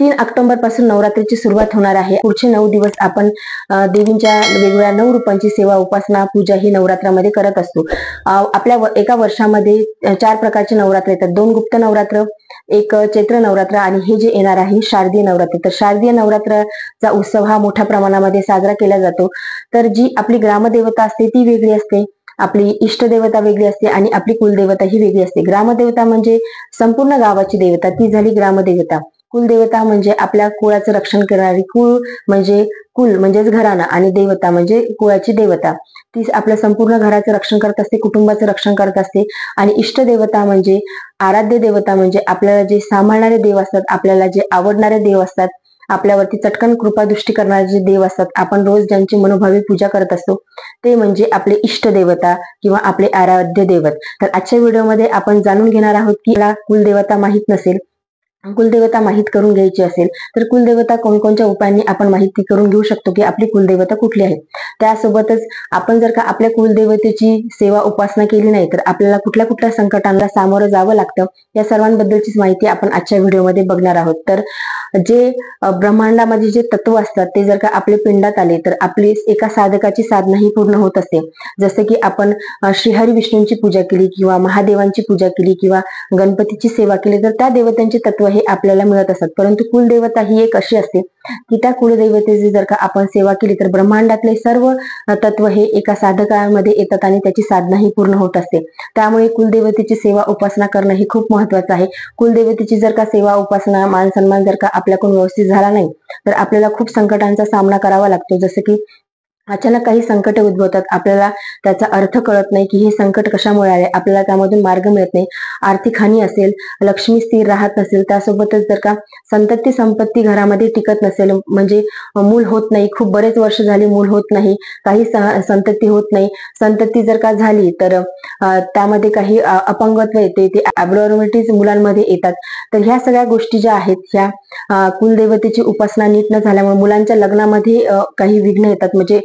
3 October पासून नवरात्रीची सुरुवात होणार आहे। पुढचे 9 दिवस आपण देवींच्या वेगवेगळ्या 9 रूपांची सेवा, उपासना, पूजा ही नवरात्रामध्ये करत असतो। आपल्या एका वर्षामध्ये 4 प्रकारचे नवरात्र येतात। 2 गुप्त नवरात्र, एक चैत्र नवरात्र आणि हे जे येणार आहे शारदीय नवरात्र। तर शारदीय नवरात्राचा उत्सव हा मोठ्या प्रमाणामध्ये साजरा केला जातो। तर जी आपली ग्रामदेवता असते ती वेगळी असते, आपली इष्टदेवता वेगळी असते आणि आपली कुलदेवता ही वेगळी असते। ग्रामदेवता म्हणजे संपूर्ण गावाची देवता, ती झाली ग्रामदेवता। कुलदेवता म्हणजे आपल्या कुळाचं रक्षण करणारी, कुल म्हणजेच घराणा आणि देवता म्हणजे कुळाची देवता, ती आपल्या संपूर्ण घराचं रक्षण करत असते, कुटुंबाचं रक्षण करत असते। आणि इष्टदेवता म्हणजे आराध्य देवता, म्हणजे आपल्याला जे सांभाळणारे देव असतात, आपल्याला जे आवडणारे देव असतात, आपल्यावरती चटकन कृपादृष्टी करणारे जे देव असतात, आपण रोज ज्यांची मनोभावी पूजा करत असतो, ते म्हणजे आपले इष्टदेवता किंवा आपले आराध्य दैवत। तर आजच्या व्हिडिओमध्ये आपण जाणून घेणार आहोत की मला कुलदेवता माहित नसेल, कुलदेवता माहित करून घ्यायची असेल तर कुलदेवता कोणकोणत्या उपायांनी आपण माहिती करून घेऊ शकतो की आपली कुलदेवता कुठली आहे। त्यासोबतच आपण जर का आपल्या कुलदेवतेची सेवा, उपासना केली नाही तर आपल्याला कुठल्या कुठल्या संकटांना सामोरं जावं लागतं, या सर्वांबद्दलचीच माहिती आपण आजच्या व्हिडिओमध्ये बघणार आहोत। तर जे ब्रह्मांडामध्ये जे तत्व असतात ते जर का आपल्या पिंडात आले तर आपली एका साधकाची साधना ही पूर्ण होत असते। जसं की आपण श्रीहरी विष्णूंची पूजा केली किंवा महादेवांची पूजा केली किंवा गणपतीची सेवा केली तर त्या देवतांचे तत्व हे आपल्याला मिळत असतात। परंतु कुलदेवता ही एक अशी असते की त्या कुलदेवतेची जर का आपण सेवा केली तर ब्रह्मांडातले सर्व तत्व हे एका साधकामध्ये येतात आणि त्याची साधना ही पूर्ण होत असते। त्यामुळे कुलदेवतेची सेवा, उपासना करणं हे खूप महत्वाचं आहे। कुलदेवतेची जर का सेवा, उपासना, मान सन्मान जर का आपल्याकडून व्यवस्थित झाला नाही तर आपल्याला खूप संकटांचा सामना करावा लागतो। जसं की अचानक काही संकट उद्भवतात, आपल्याला त्याचा अर्थ कळत नाही की हे संकट कशामुळे आले, आपल्याला त्यामधून मार्ग मिळत नाही, आर्थिक हानी असेल, लक्ष्मी स्थिर राहत नसेल, त्यासोबतच जर का संतती संपत्ती घरामध्ये टिकत नसेल, म्हणजे मूल होत नाही, खूप बरेच वर्ष झाली मूल होत नाही, काही संतती होत नाही, संतती जर का झाली तर त्यामध्ये काही अपंगत्व येते, ते ॲबनॉर्मॅलिटीज मुलांमध्ये येतात। तर ह्या सगळ्या गोष्टी ज्या आहेत, ह्या कुलदेवतेची उपासना नीट न झाल्यामुळे मुलांच्या लग्नामध्ये काही विघ्न येतात, म्हणजे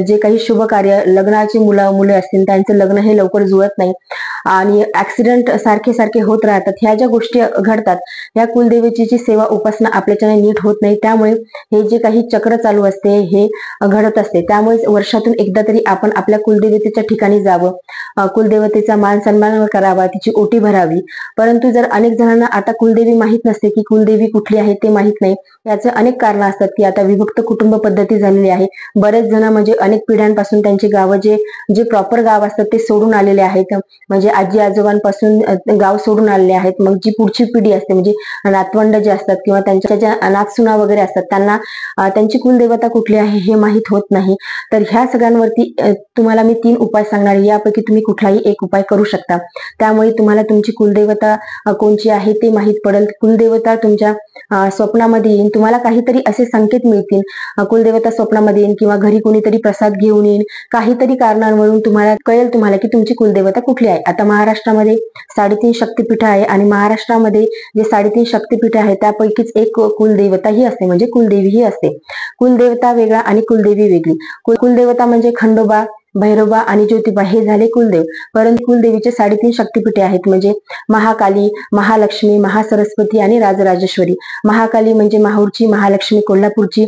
जे काही शुभ कार्य, लग्नाची मुले असतील त्यांचं लग्न हे लवकर जुळत नाही आणि ऍक्सिडेंट सारखे होत राहतात। ह्या ज्या गोष्टी घडतात, ह्या कुलदेवतेची सेवा, उपासना आपल्याच्याने नीट होत नाही, त्यामुळे हे जे काही चक्र चालू असते हे घडत असते। त्यामुळे वर्षातून एकदा तरी आपण आपल्या कुलदेवतेच्या ठिकाणी जावं, कुलदेवतेचा मान सन्मान करावा, तिची ओटी भरावी। परंतु जर अनेक जणांना आता कुलदेवी माहित नसते की कुलदेवी कुठली आहे ते माहित नाही, याचे अनेक कारण असतात की आता विभक्त कुटुंब पद्धती झालेली आहे। बरेच जण म्हणजे अनेक पिढ्यांपासून त्यांची गावं जे प्रॉपर गाव असतात ते सोडून आलेले आहेत, म्हणजे आजी आजोबांपासून गाव सोडून आलेले आहेत। मग जी पुढची पिढी असते, म्हणजे नातवंड जे असतात किंवा त्यांच्या ज्या नातसुना वगैरे असतात, त्यांना त्यांची कुलदेवता कुठली आहे हे माहित होत नाही। तर ह्या सगळ्यांवरती तुम्हाला मी 3 उपाय सांगणार आहे, यापैकी तुम्ही कुठलाही एक उपाय करू शकता। त्यामुळे तुम्हाला तुमची कुलदेवता कोणची आहे ते माहित पडेल। कुलदेवता तुमच्या स्वप्नामध्ये येईल, तुम्हाला काहीतरी असे संकेत मिळतील, कुलदेवता स्वप्नामध्ये येईल किंवा घरी कोणीतरी प्रसाद घेऊन येईल, काहीतरी कारणांवरून तुम्हाला कळेल की तुमची कुलदेवता कुठली आहे। आता महाराष्ट्रामध्ये 3.5 शक्तिपीठ आहे आणि महाराष्ट्रामध्ये जे 3.5 शक्तिपीठ आहे त्यापैकीच एक कुलदेवता ही असते, म्हणजे कुलदेवी ही असते। कुलदेवता वेगळा आणि कुलदेवी वेगळी। कुलदेवता म्हणजे खंडोबा, भैरवबा आणि ज्योतिबा हे झाले कुलदेव। परंतु कुलदेवीचे 3.5 शक्तिपीठे आहेत, म्हणजे महाकाली, महालक्ष्मी, महासरस्वती आणि राजराजेश्वरी। महाकाली म्हणजे माहूरची, महालक्ष्मी कोल्हापूरची,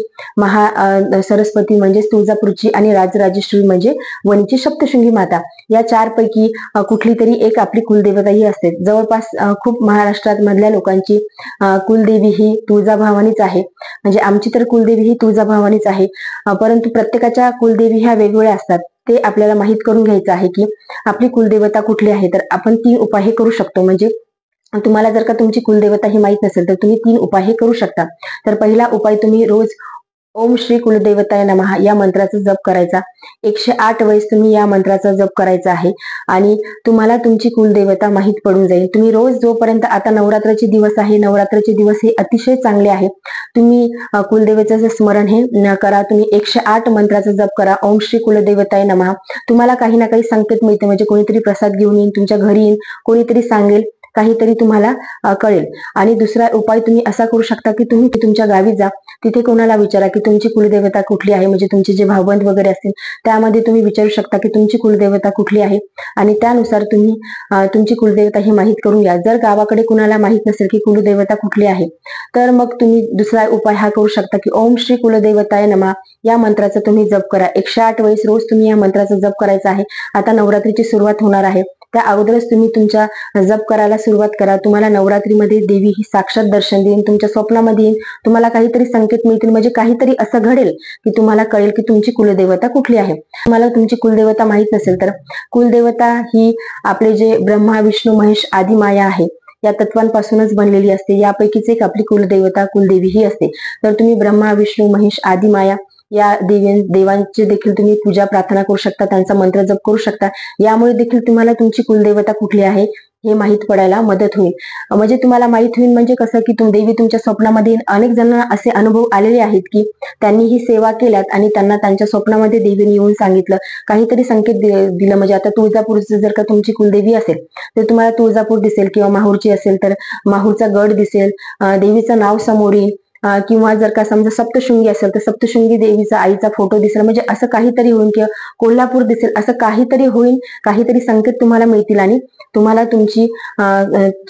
सरस्वती म्हणजे तुळजापूरची आणि राजराजेश्वरी म्हणजे वणीची सप्तशृंगी माता। या 4 पैकी कुठली तरी एक आपली कुलदेवता ही असते। जवळपास खूप महाराष्ट्रात मधल्या लोकांची कुलदेवी ही तुळजाभवानीच आहे, म्हणजे आमची तर कुलदेवी ही तुळजाभवानीच आहे। परंतु प्रत्येकाच्या कुलदेवी ह्या वेगवेगळ्या असतात, ते आपल्याला माहित करून घ्यायचं आहे की आपली कुलदेवता कुठली आहे। तर आपण 3 उपाय हे करू शकतो, म्हणजे तुम्हाला जर का तुमची कुलदेवता ही माहित नसेल तर तुम्ही 3 उपाय हे करू शकता। तर पहिला उपाय, तुम्ही रोज ओम श्री कुलदेवताय नमः या मंत्राचा जप करायचा। 108 वेळेस तुम्ही या मंत्राचा जप करायचा आहे आणि तुम्हाला तुमची कुलदेवता माहित पडून जाईल। तुम्ही रोज जोपर्यंत, आता नवरात्राचे दिवस आहे, नवरात्राचे दिवस हे अतिशय चांगले आहे, तुम्ही कुलदेवतेचं स्मरण हे करा, तुम्ही 108 मंत्राचा जप करा, ओम श्री कुलदेवताय नमः। तुम्हाला काही ना काही संकेत मिळते, म्हणजे कोणीतरी प्रसाद घेऊन येईल, तुमच्या घरी येईल, कोणीतरी सांगेल, काहीतरी तुम्हाला कळेल. आणि दुसरा उपाय तुम्ही असा करू शकता की तुम्ही तुमच्या गावी जा, तिथे कोणाला विचारा की तुमची कुलदेवता कुठली आहे. म्हणजे तुमचे जे भावबंद वगैरे असतील त्यामध्ये तुम्ही विचारू शकता की तुमची कुलदेवता कुठली आहे, आणि त्यानुसार तुम्ही तुमची कुलदेवता ही माहीत करून घ्या. जर गावाकडे कुणाला माहित नसेल की कुलदेवता कुठली आहे, तर मग तुम्ही दुसरा उपाय हा करू शकता की ओम श्री कुलदेवताय नमः या मंत्राचा तुम्ही जप करा. 108 वेळेस रोज तुम्ही या मंत्राचा जप करायचा आहे. आता नवरात्रीची सुरुवात होणार आहे, त्या अगोदरच तुम्ही तुमच्या जप करायला सुरुवात करा. तुम्हाला नवरात्रीमध्ये देवी ही साक्षात दर्शन देईन, तुमच्या स्वप्नामध्ये येईल, तुम्हाला काहीतरी संकेत मिळतील. म्हणजे काहीतरी असं घडेल की तुम्हाला कळेल की तुमची कुलदेवता कुठली आहे. तुम्हाला तुमची कुलदेवता माहित नसेल तर कुलदेवता ही आपले जे ब्रह्मा विष्णू महेश आदी माया आहे या तत्वांपासूनच बनलेली असते. यापैकीच एक आपली कुलदेवता कुलदेवी ही असते. तर तुम्ही ब्रह्मा विष्णू महेश आदी माया या देवांची देखील तुम्ही पूजा प्रार्थना करू शकता, त्यांचा मंत्र जप करू शकता. यामुळे देखील तुम्हाला तुमची कुलदेवता कुठली आहे हे माहीत पडायला मदत होईल. म्हणजे तुम्हाला माहित होईल म्हणजे कसं की देवी तुमच्या स्वप्नामध्ये अनेक जणांना असे अनुभव आलेले आहेत की त्यांनी ही सेवा केल्यात आणि त्यांना त्यांच्या स्वप्नामध्ये देवीने येऊन सांगितलं, काहीतरी संकेत दिलं. म्हणजे आता तुळजापूरचं जर का तुमची कुलदेवी असेल तर तुम्हाला तुळजापूर दिसेल, किंवा माहूरची असेल तर माहूरचा गड दिसेल, देवीचं नाव समोर येईल, किंवा जर का समजा सप्तशृंगी असेल तर सप्तशृंगी देवीचा आईचा फोटो दिसेल. म्हणजे असं काहीतरी होईल, किंवा कोल्हापूर दिसेल, असं काहीतरी होईल, काहीतरी संकेत तुम्हाला मिळतील आणि तुम्हाला तुमची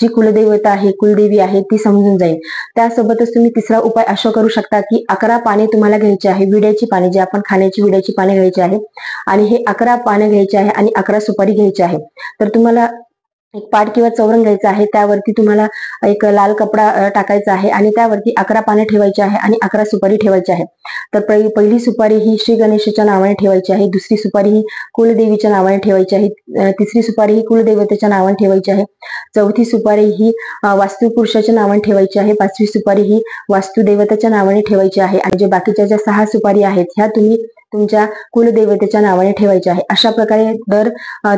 जी कुलदेवता आहे कुलदेवी आहे ती समजून जाईल. त्यासोबतच तुम्ही तिसरा उपाय असा करू शकता की 11 पाने तुम्हाला घ्यायची आहे, विड्याची पाने, जे आपण खाण्याची विड्याची पाने घ्यायची आहे, आणि हे 11 पाने घ्यायची आहे आणि 11 सुपारी घ्यायची आहे. तर तुम्हाला एक पाट किंवा चौरंग घ्यायचा आहे, त्यावरती तुम्हाला एक लाल कपडा टाकायचा आहे आणि त्यावरती 11 पाने ठेवायची आहे आणि 11 सुपारी ठेवायची आहे. तर पहिली सुपारी ही श्री गणेशाच्या नावाने ठेवायची आहे, दुसरी सुपारी ही कुलदेवीच्या नावाने ठेवायची आहे, तिसरी सुपारी ही कुलदेवतेच्या नावाने ठेवायची आहे, चौथी सुपारी ही वास्तुपुरुषाच्या नावाने ठेवायची आहे, पाचवी सुपारी ही वास्तुदेवतेच्या नावाने ठेवायची आहे, आणि जे बाकीच्या ज्या 6 सुपारी आहेत ह्या तुम्ही तुमच्या कुलदेवतेच्या नावाने ठेवायचे आहे. अशा प्रकारे दर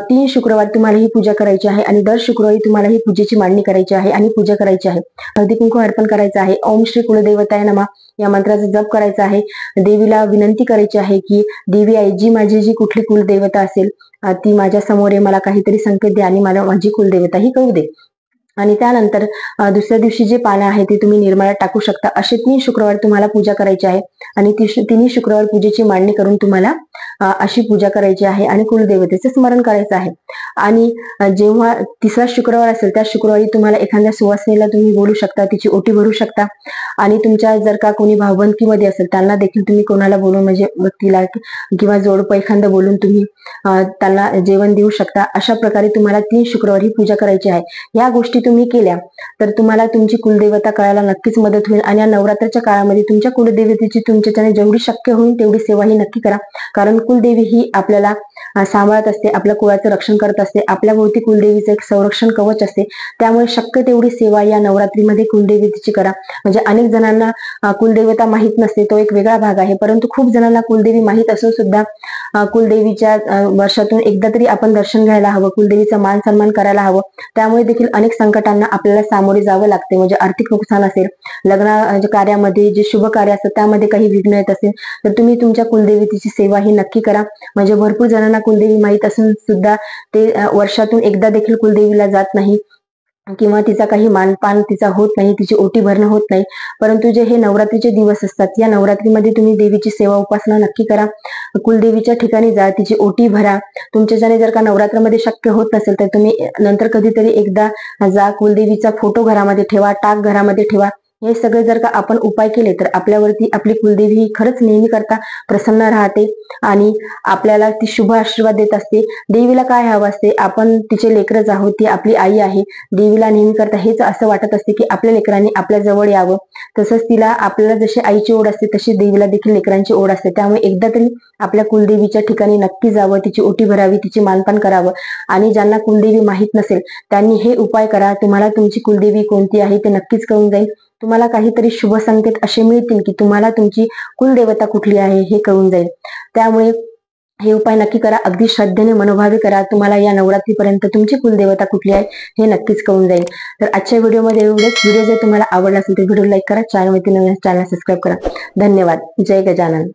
3 शुक्रवार तुम्हाला ही पूजा करायची आहे आणि दर शुक्रवारी तुम्हाला ही पूजेची मांडणी करायची आहे आणि पूजा करायची आहे. हळदी कुंकू अर्पण करायचं आहे. ओम श्री कुलदेवताय नमः या मंत्राचा जप करायचा आहे. देवीला विनंती करायची आहे की देवी आई, जी माझी जी कुठली कुलदेवता असेल ती माझ्या समोर आहे, मला काहीतरी संकेत दे आणि मला माझी कुलदेवता ही कळू दे. आणि त्यानंतर दुसऱ्या दिवशी जे पानं आहे ते तुम्ही निर्माळ्यात टाकू शकता. असे 3 शुक्रवार तुम्हाला पूजा करायची आहे आणि तिन्ही शुक्रवार पूजेची मांडणी करून तुम्हाला अशी पूजा करायची आहे आणि कुलदेवतेचे स्मरण करायचं आहे. आणि जेव्हा तिसरा शुक्रवार असेल त्या शुक्रवारी तुम्हाला एखाद्या सुवासिनीला तुम्ही बोलू शकता, तिची ओटी भरू शकता, आणि तुमच्या जर का कोणी भावबंदकीमध्ये असेल त्यांना देखील तुम्ही कोणाला बोलून, म्हणजे व्यक्तीला किंवा जोडपं एखादं बोलून तुम्ही त्यांना जेवण देऊ शकता. अशा प्रकारे तुम्हाला 3 शुक्रवार ही पूजा करायची आहे. या गोष्टी तुम्ही केल्या तर तुम्हाला तुमची कुलदेवता कळायला नक्कीच मदत होईल. आणि या नवरात्राच्या काळामध्ये तुमच्या कुलदेवतेची तुमच्याच्याने जेवढी शक्य होईल तेवढी सेवा ही नक्की करा. कारण कुलदेवी ही आपल्याला सांभाळत असते, आपल्या कुळाचं रक्षण करत असते, आपल्या भोवती कुलदेवीचं एक संरक्षण कवच असते. त्यामुळे शक्य तेवढी सेवा या नवरात्रीमध्ये कुलदेवतेची करा. म्हणजे अनेक जणांना कुलदेवता माहीत नसते, तो एक वेगळा भाग आहे. परंतु खूप जणांना कुलदेवी माहीत असून सुद्धा कुलदेवीच्या वर्षातून एकदा तरी आपण दर्शन घ्यायला हवं, कुलदेवीचा मान सन्मान करायला हवं. त्यामुळे देखील अनेक संकटांना आपल्याला सामोरे जावं लागते. म्हणजे आर्थिक नुकसान असेल, लग्न कार्यामध्ये जे शुभ कार्य असतं त्यामध्ये काही विघ्न येत असेल तर तुम्ही तुमच्या कुलदेवतेची सेवा ही नक्की करा. म्हणजे भरपूर जणांना कुलदेवी माहीत असून सुद्धा ते वर्षातून एकदा देखील कुलदेवीला जात नाही, किंवा तिचा काही मानपान तिचा होत नाही, तिची ओटी भरणं होत नाही. परंतु जे हे नवरात्रीचे दिवस असतात या नवरात्रीमध्ये तुम्ही देवीची सेवा उपासना नक्की करा. कुलदेवीच्या ठिकाणी जा, तिची ओटी भरा. तुमच्याच्याने जर का नवरात्रामध्ये शक्य होत नसेल तर तुम्ही नंतर कधीतरी एकदा जा, कुलदेवीचा फोटो घरामध्ये ठेवा, टाक घरामध्ये ठेवा. हे सगळे जर का आपण उपाय केले तर आपल्यावरती आपली कुलदेवी ही खरंच नेहमी करता प्रसन्न राहते आणि आपल्याला ती शुभ आशीर्वाद देत असते. देवीला काय हवं असते, आपण तिचे लेकरच आहोत, ती आपली आई आहे. देवीला नेहमी करता हेच असं वाटत असते की आपल्या लेकरांनी आपल्या जवळ यावं. तसंच तिला आपल्याला जशी आईची ओढ असते तशी देवीला देखील लेकरांची ओढ असते. त्यामुळे एकदा तरी आपल्या कुलदेवीच्या ठिकाणी नक्की जावं, तिची ओटी भरावी, तिचे मानपान करावं. आणि ज्यांना कुलदेवी माहीत नसेल त्यांनी हे उपाय करा. तुम्हाला तुमची कुलदेवी कोणती आहे ते नक्कीच कळून जाईल. तुम्हाला काहीतरी शुभ संकेत असे मिळतील की तुम्हाला तुमची कुलदेवता कुठली आहे हे कळून जाईल. त्यामुळे हे उपाय नक्की करा, अगदी श्रद्धेने मनोभावे करा. तुम्हाला या नवरात्रीपर्यंत तुमची कुलदेवता कुठली आहे हे नक्कीच कळून जाईल. तर आजच्या व्हिडिओमध्ये एवढंच. व्हिडिओ जर तुम्हाला आवडला असेल तर व्हिडिओ लाईक करा, चॅनलवरती नवीन चॅनल सबस्क्राईब करा. धन्यवाद. जय गजानन.